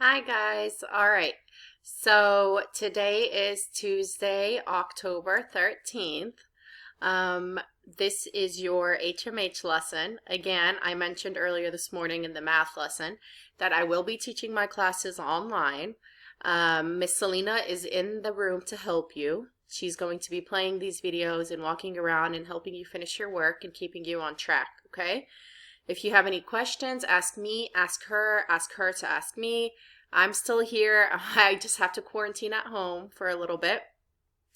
Hi guys. All right. So today is Tuesday, October 13th. This is your HMH lesson. Again, I mentioned earlier this morning in the math lesson that I will be teaching my classes online. Miss Selena is in the room to help you. She's going to be playing these videos and walking around and helping you finish your work and keeping you on track, okay? If you have any questions, ask me, ask her to ask me. I'm still here. I just have to quarantine at home for a little bit,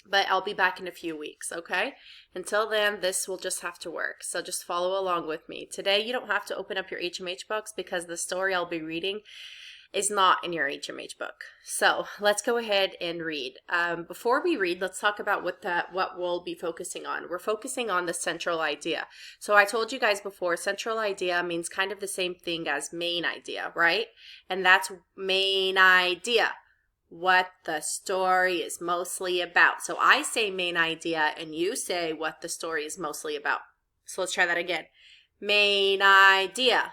but I'll be back in a few weeks, okay? Until then, this will just have to work. So just follow along with me. Today, you don't have to open up your HMH books because the story I'll be reading is not in your HMH book. So let's go ahead and read. Before we read, let's talk about what we'll be focusing on. We're focusing on the central idea. So I told you guys before, central idea means kind of the same thing as main idea, right? And that's main idea, what the story is mostly about. So I say main idea and you say what the story is mostly about. So let's try that again. Main idea,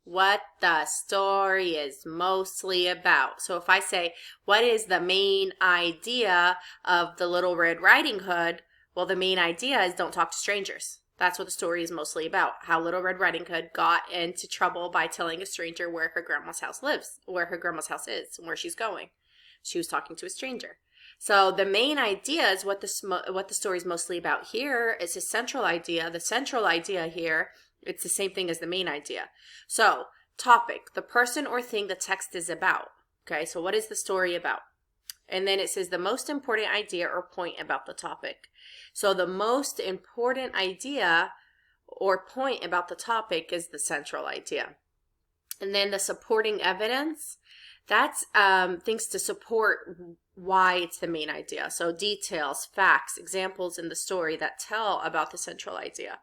what the story is mostly about. So if I say, what is the main idea of the Little Red Riding Hood? Well, the main idea is don't talk to strangers. That's what the story is mostly about. How Little Red Riding Hood got into trouble by telling a stranger where her grandma's house lives, where her grandma's house is, and where she's going. She was talking to a stranger. So the main idea is what the story is mostly about. Here is a central idea. The central idea here, it's the same thing as the main idea. So, topic, the person or thing the text is about. Okay, so what is the story about? And then it says the most important idea or point about the topic. So the most important idea or point about the topic is the central idea. And then the supporting evidence, that's things to support why it's the main idea. So details, facts, examples in the story that tell about the central idea.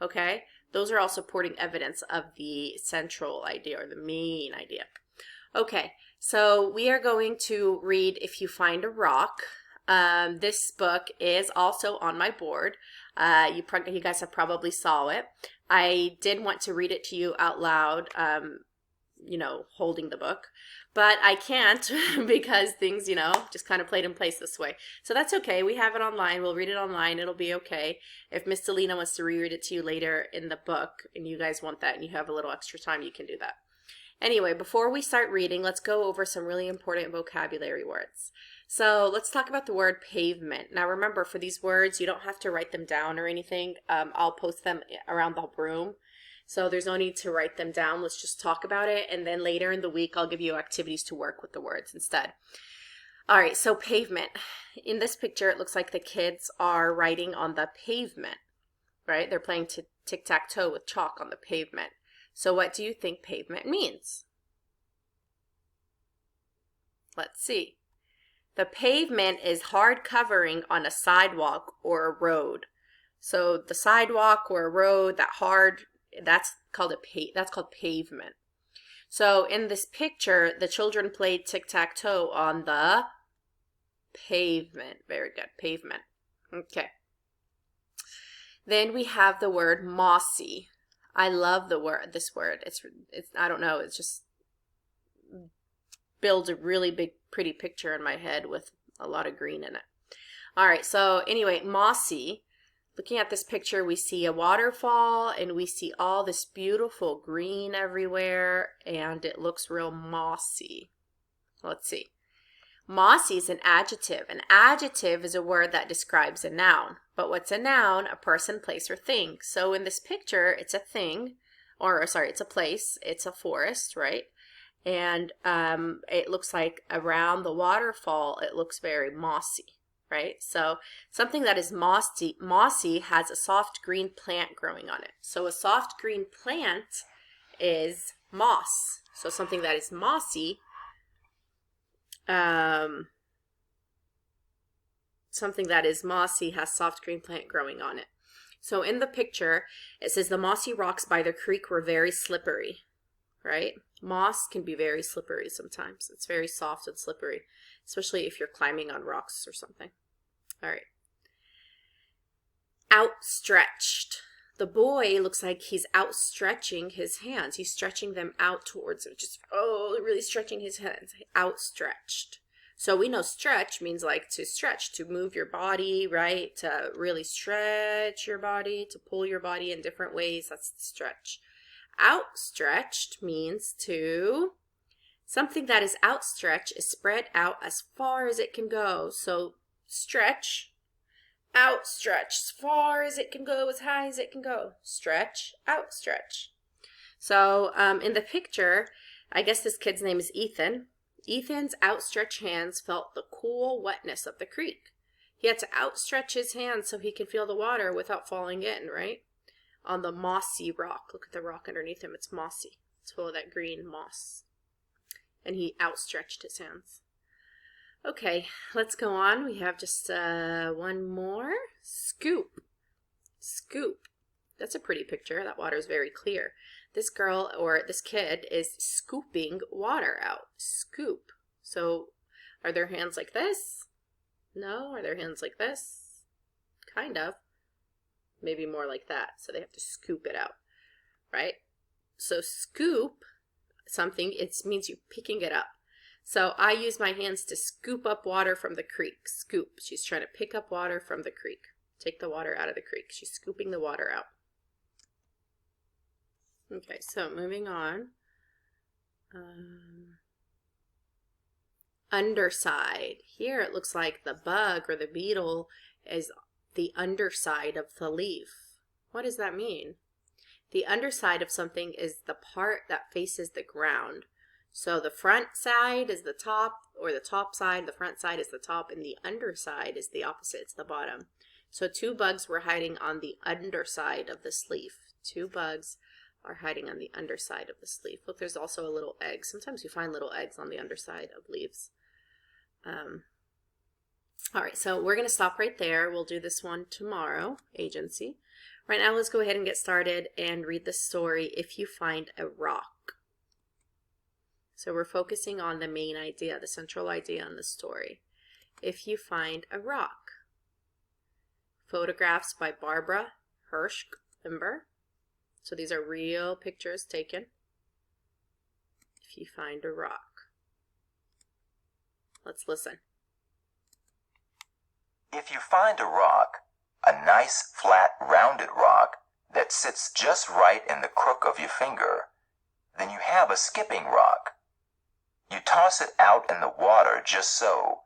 Okay? Those are all supporting evidence of the central idea or the main idea. Okay, so we are going to read If You Find a Rock. This book is also on my board. You guys have probably saw it. I did want to read it to you out loud, holding the book. But I can't because things, just kind of played in place this way. So that's okay. We have it online. We'll read it online. It'll be okay. If Miss Selena wants to reread it to you later in the book and you guys want that and you have a little extra time, you can do that. Anyway, before we start reading, let's go over some really important vocabulary words. So let's talk about the word pavement. Now remember, for these words, you don't have to write them down or anything. I'll post them around the room. So there's no need to write them down. Let's just talk about it. And then later in the week, I'll give you activities to work with the words instead. All right, so pavement. In this picture, it looks like the kids are writing on the pavement, right? They're playing tic-tac-toe with chalk on the pavement. So what do you think pavement means? Let's see. The pavement is hard covering on a sidewalk or a road. So the sidewalk or a road, that's called pavement. So in this picture, the children played tic-tac-toe on the pavement. Very good, pavement. Okay. Then we have the word mossy. I love this word. It's I don't know, it just builds a really big pretty picture in my head with a lot of green in it. All right, so anyway, mossy. Looking at this picture, we see a waterfall and we see all this beautiful green everywhere and it looks real mossy. Let's see. Mossy is an adjective. An adjective is a word that describes a noun. But what's a noun? A person, place, or thing. So in this picture, it's a thing, it's a place, it's a forest, right? And it looks like around the waterfall, it looks very mossy. Right? So something that is mossy has a soft green plant growing on it. So a soft green plant is moss. So something that is mossy, has soft green plant growing on it. So in the picture, it says the mossy rocks by the creek were very slippery, right? Moss can be very slippery sometimes. It's very soft and slippery, especially if you're climbing on rocks or something. All right. Outstretched. the boy looks like he's outstretching his hands. He's stretching them out towards him, just, really stretching his hands, outstretched. So we know stretch means like to stretch, to move your body, right? To really stretch your body, to pull your body in different ways. That's stretch. Outstretched means to, something that is outstretched is spread out as far as it can go. So stretch, outstretch, as far as it can go, as high as it can go. Stretch, outstretch. So in the picture, I guess this kid's name is Ethan. Ethan's outstretched hands felt the cool wetness of the creek. He had to outstretch his hands so he could feel the water without falling in, right? On the mossy rock. Look at the rock underneath him. It's mossy. It's full of that green moss. And he outstretched his hands. Okay, let's go on. We have just one more. Scoop. Scoop. That's a pretty picture. That water is very clear. This girl or this kid is scooping water out. Scoop. So are their hands like this? No. Are their hands like this? Kind of. Maybe more like that. So they have to scoop it out, right? So scoop something, it means you picking it up. So I use my hands to scoop up water from the creek. Scoop. She's trying to pick up water from the creek. Take the water out of the creek. She's scooping the water out. Okay, so moving on. Underside. Here it looks like the bug or the beetle is the underside of the leaf. What does that mean? The underside of something is the part that faces the ground. So the front side is the top, or the top side, the front side is the top, and the underside is the opposite, it's the bottom. So two bugs were hiding on the underside of this leaf. Two bugs are hiding on the underside of this leaf. Look, there's also a little egg. Sometimes you find little eggs on the underside of leaves. All right, so we're going to stop right there. We'll do this one tomorrow, agency. Right now, let's go ahead and get started and read the story, If You Find a Rock. So we're focusing on the main idea, the central idea in the story. If You Find a Rock. Photographs by Barbara Hirsch-Limber. So these are real pictures taken. If you find a rock. Let's listen. If you find a rock, a nice, flat, rounded rock that sits just right in the crook of your finger, then you have a skipping rock. You toss it out in the water just so,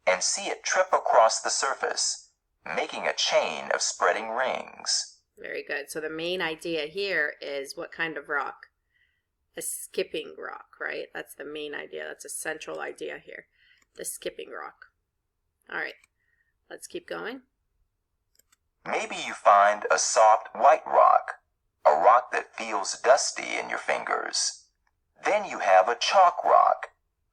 and see it trip across the surface, making a chain of spreading rings. Very good. So the main idea here is what kind of rock? A skipping rock, right? That's the main idea. That's a central idea here. The skipping rock. All right. Let's keep going. Maybe you find a soft white rock, a rock that feels dusty in your fingers. Then you have a chalk rock,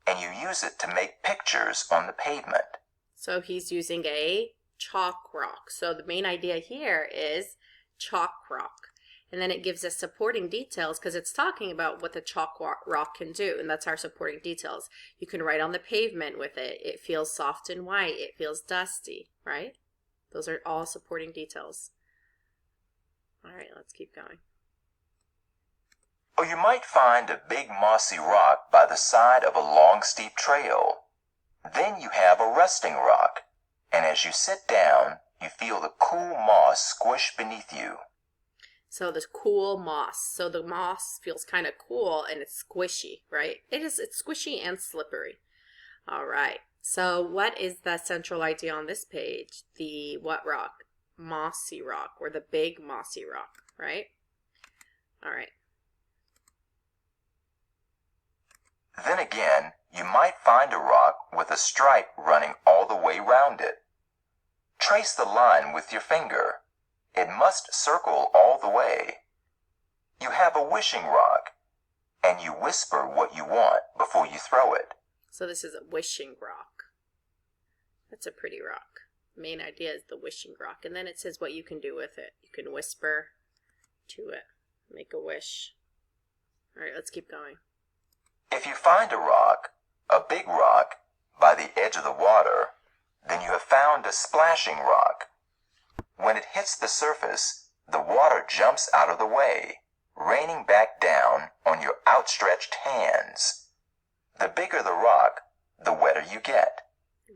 and you use it to make pictures on the pavement. So he's using a chalk rock. So the main idea here is chalk rock. And then it gives us supporting details because it's talking about what the chalk rock can do. And that's our supporting details. You can write on the pavement with it. It feels soft and white. It feels dusty, right? Those are all supporting details. All right, let's keep going. Or you might find a big mossy rock by the side of a long steep trail. Then you have a resting rock. And as you sit down, you feel the cool moss squish beneath you. So this cool moss. So the moss feels kind of cool and it's squishy, right? It's squishy and slippery. All right. So what is the central idea on this page? The what rock? Mossy rock, or the big mossy rock, right? All right. Then again, you might find a rock with a stripe running all the way round it. Trace the line with your finger. It must circle all the way. You have a wishing rock, and you whisper what you want before you throw it. So this is a wishing rock. That's a pretty rock. Main idea is the wishing rock. And then it says what you can do with it. You can whisper to it. Make a wish. All right, let's keep going. If you find a rock, a big rock, by the edge of the water, then you have found a splashing rock. When it hits the surface, the water jumps out of the way, raining back down on your outstretched hands. The bigger the rock, the wetter you get.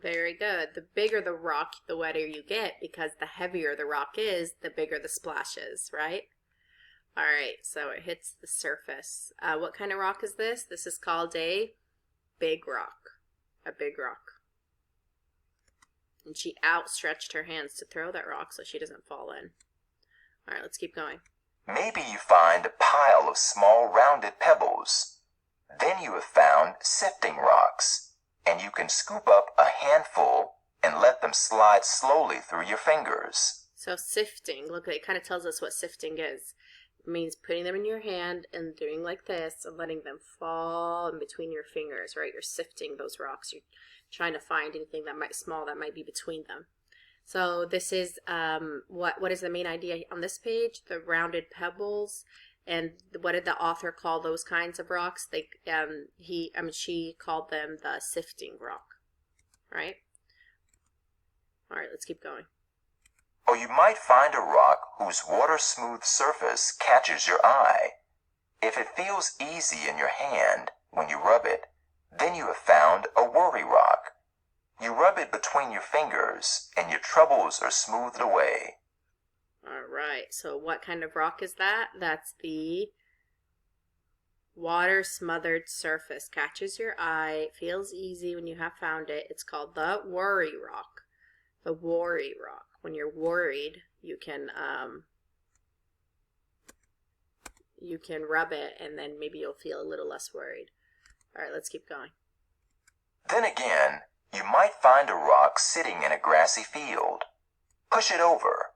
Very good. The bigger the rock, the wetter you get, because the heavier the rock is, the bigger the splash is, right? All right, so it hits the surface. What kind of rock is this? This is called a big rock. A big rock. And she outstretched her hands to throw that rock so she doesn't fall in. All right, let's keep going. Maybe you find a pile of small rounded pebbles. Then you have found sifting rocks, and you can scoop up a handful and let them slide slowly through your fingers. So sifting, look, it kind of tells us what sifting is. It means putting them in your hand and doing like this and letting them fall in between your fingers, right? You're sifting those rocks. You're trying to find anything that might be between them. So this is what is the main idea on this page? The rounded pebbles. And what did the author call those kinds of rocks? She called them the sifting rock, right? All right, let's keep going. Or you might find a rock whose water-smooth surface catches your eye. If it feels easy in your hand when you rub it, then you have found a worry rock. You rub it between your fingers, and your troubles are smoothed away. All right, so what kind of rock is that? That's the water-smothered surface. Catches your eye, feels easy when you have found it. It's called the worry rock. The worry rock. When you're worried, you can rub it, and then maybe you'll feel a little less worried. All right, let's keep going. Then again, you might find a rock sitting in a grassy field. Push it over.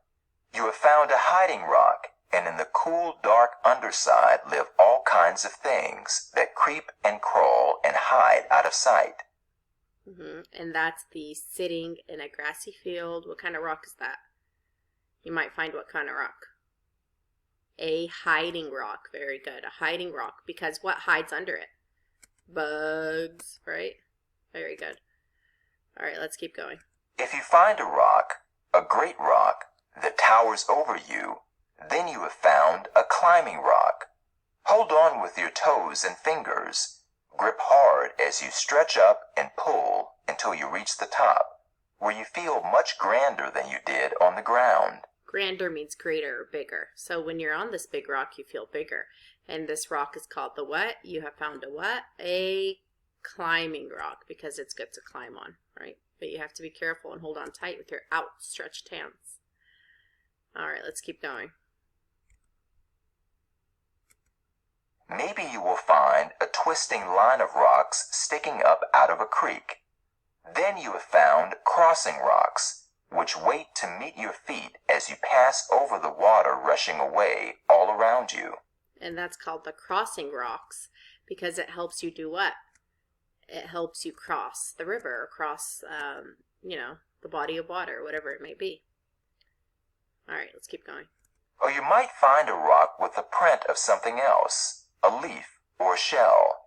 You have found a hiding rock, and in the cool, dark underside live all kinds of things that creep and crawl and hide out of sight. And that's the sitting in a grassy field. What kind of rock is that? You might find what kind of rock? A hiding rock. Very good. A hiding rock. Because what hides under it? Bugs, right? Very good. All right, let's keep going. If you find a rock, a great rock, that towers over you, then you have found a climbing rock. Hold on with your toes and fingers. Grip hard as you stretch up and pull until you reach the top, where you feel much grander than you did on the ground. Grander means greater or bigger. So when you're on this big rock, you feel bigger. And this rock is called the what? You have found a what? A climbing rock, because it's good to climb on, right? But you have to be careful and hold on tight with your outstretched hands. All right, let's keep going. Maybe you will find a twisting line of rocks sticking up out of a creek. Then you have found crossing rocks, which wait to meet your feet as you pass over the water rushing away all around you. And that's called the crossing rocks, because it helps you do what? It helps you cross the river, or cross, the body of water, whatever it may be. All right, let's keep going. Or you might find a rock with the print of something else, a leaf or a shell.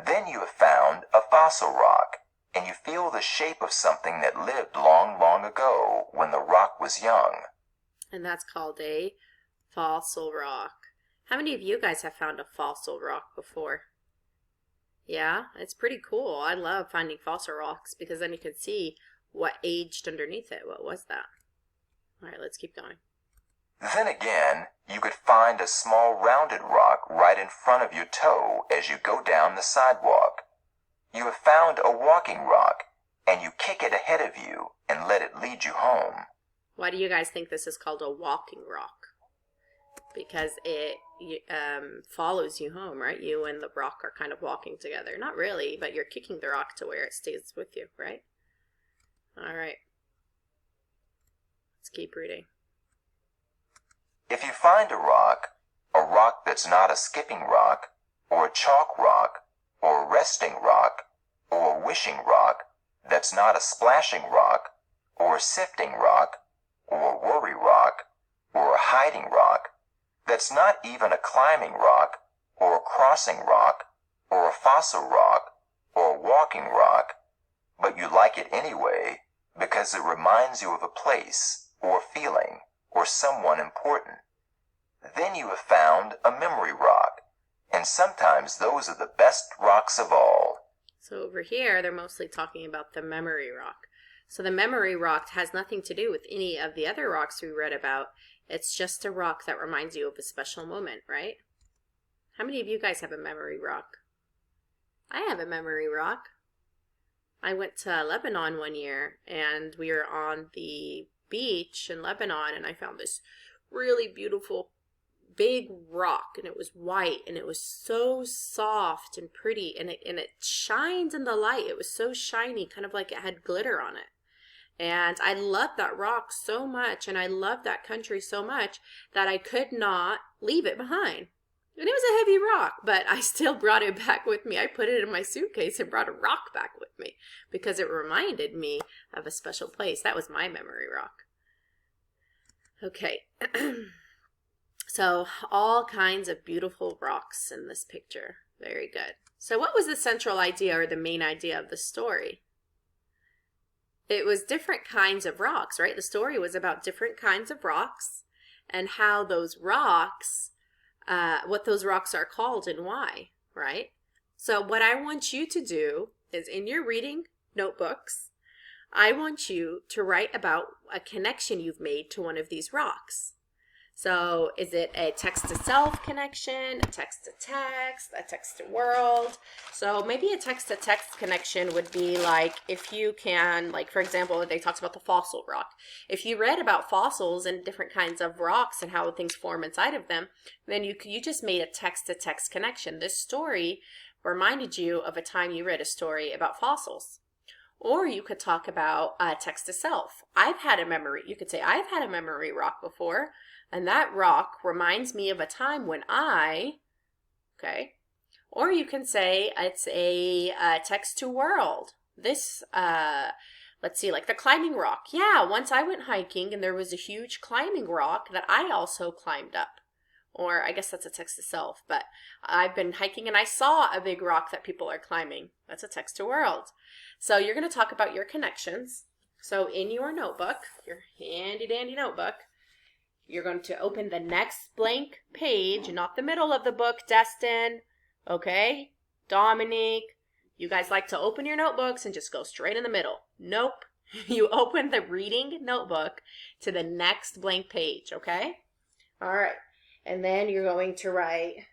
Then you have found a fossil rock, and you feel the shape of something that lived long, long ago when the rock was young. And that's called a fossil rock. How many of you guys have found a fossil rock before? Yeah, it's pretty cool. I love finding fossil rocks because then you can see what aged underneath it. What was that? All right, let's keep going. Then again, you could find a small rounded rock right in front of your toe as you go down the sidewalk. You have found a walking rock, and you kick it ahead of you and let it lead you home. Why do you guys think this is called a walking rock? Because it follows you home, right? You and the rock are kind of walking together. Not really, but you're kicking the rock to where it stays with you, right? All right. Let's keep reading. If you find a rock that's not a skipping rock, or a chalk rock, or a resting rock, or a wishing rock that's not a splashing rock, or a sifting rock, or a worry rock, or a hiding rock, that's not even a climbing rock, or a crossing rock, or a fossil rock, or a walking rock, but you like it anyway because it reminds you of a place, or a feeling, or someone important, then you have found a memory rock. And sometimes those are the best rocks of all. So over here, they're mostly talking about the memory rock. So the memory rock has nothing to do with any of the other rocks we read about. It's just a rock that reminds you of a special moment, right? How many of you guys have a memory rock? I have a memory rock. I went to Lebanon one year, and we were on the beach in Lebanon, and I found this really beautiful big rock, and it was white, and it was so soft and pretty, and it shines in the light. It was so shiny, kind of like it had glitter on it. And I loved that rock so much, and I loved that country so much that I could not leave it behind. And it was a heavy rock, but I still brought it back with me. I put it in my suitcase and brought a rock back with me because it reminded me of a special place. That was my memory rock. Okay. So all kinds of beautiful rocks in this picture. Very good. So what was the central idea or the main idea of the story? It was different kinds of rocks, right? The story was about different kinds of rocks and how those rocks, what those rocks are called and why, right? So what I want you to do is in your reading notebooks, I want you to write about a connection you've made to one of these rocks. So is it a text-to-self connection, a text-to-text, a text-to-world? So maybe a text-to-text connection would be like if you can, like for example, they talked about the fossil rock. If you read about fossils and different kinds of rocks and how things form inside of them, then you just made a text-to-text connection. This story reminded you of a time you read a story about fossils. Or you could talk about text-to-self. You could say, I've had a memory rock before. And that rock reminds me of a time when okay. Or you can say it's a text to world. This, let's see, like the climbing rock. Yeah, once I went hiking and there was a huge climbing rock that I also climbed up. Or I guess that's a text to self, but I've been hiking and I saw a big rock that people are climbing. That's a text to world. So you're going to talk about your connections. So in your notebook, your handy dandy notebook, you're going to open the next blank page, not the middle of the book, Destin. Okay? Dominique, you guys like to open your notebooks and just go straight in the middle. Nope. You open the reading notebook to the next blank page, okay? All right. And then you're going to write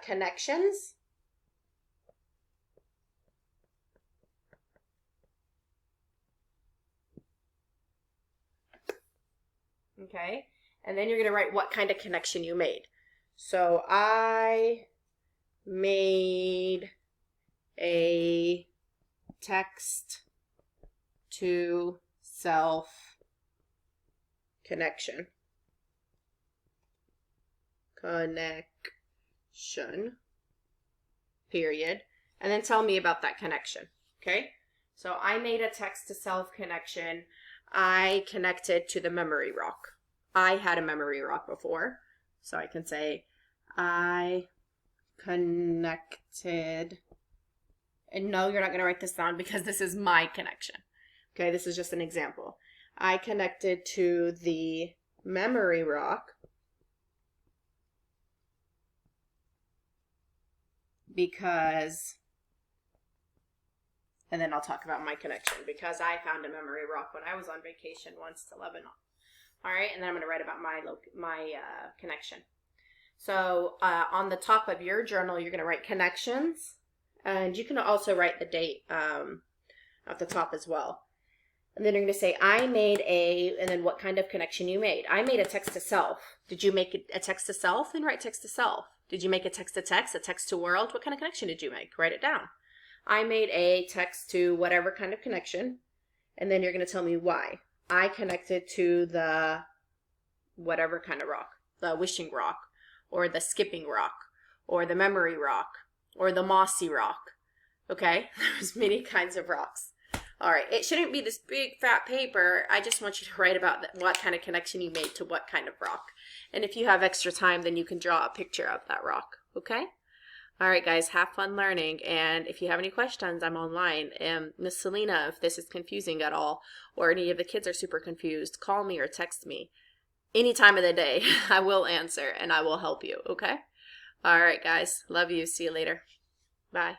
connections. Okay? And then you're going to write what kind of connection you made. So I made a text to self connection. Period. And then tell me about that connection. Okay? So I made a text to self connection. I connected to the memory rock. I had a memory rock before, so I can say I connected, and no, you're not going to write this down because this is my connection. Okay, this is just an example. I connected to the memory rock because, and then I'll talk about my connection, because I found a memory rock when I was on vacation once to Lebanon. All right, and then I'm going to write about my connection. So on the top of your journal, you're going to write connections, and you can also write the date at the top as well. And then you're going to say, I made and then what kind of connection you made. I made a text to self. Did you make a text to self? Then write text to self. Did you make a text to text, a text to world? What kind of connection did you make? Write it down. I made a text to whatever kind of connection, and then you're going to tell me why. I connected to the whatever kind of rock, the wishing rock, or the skipping rock, or the memory rock, or the mossy rock. Okay? There's many kinds of rocks. All right. It shouldn't be this big fat paper. I just want you to write about what kind of connection you made to what kind of rock. And if you have extra time, then you can draw a picture of that rock. Okay? All right, guys, have fun learning. And if you have any questions, I'm online. Miss Selena, if this is confusing at all, or any of the kids are super confused, call me or text me. any time of the day, I will answer and I will help you, okay? All right, guys. Love you. See you later. Bye.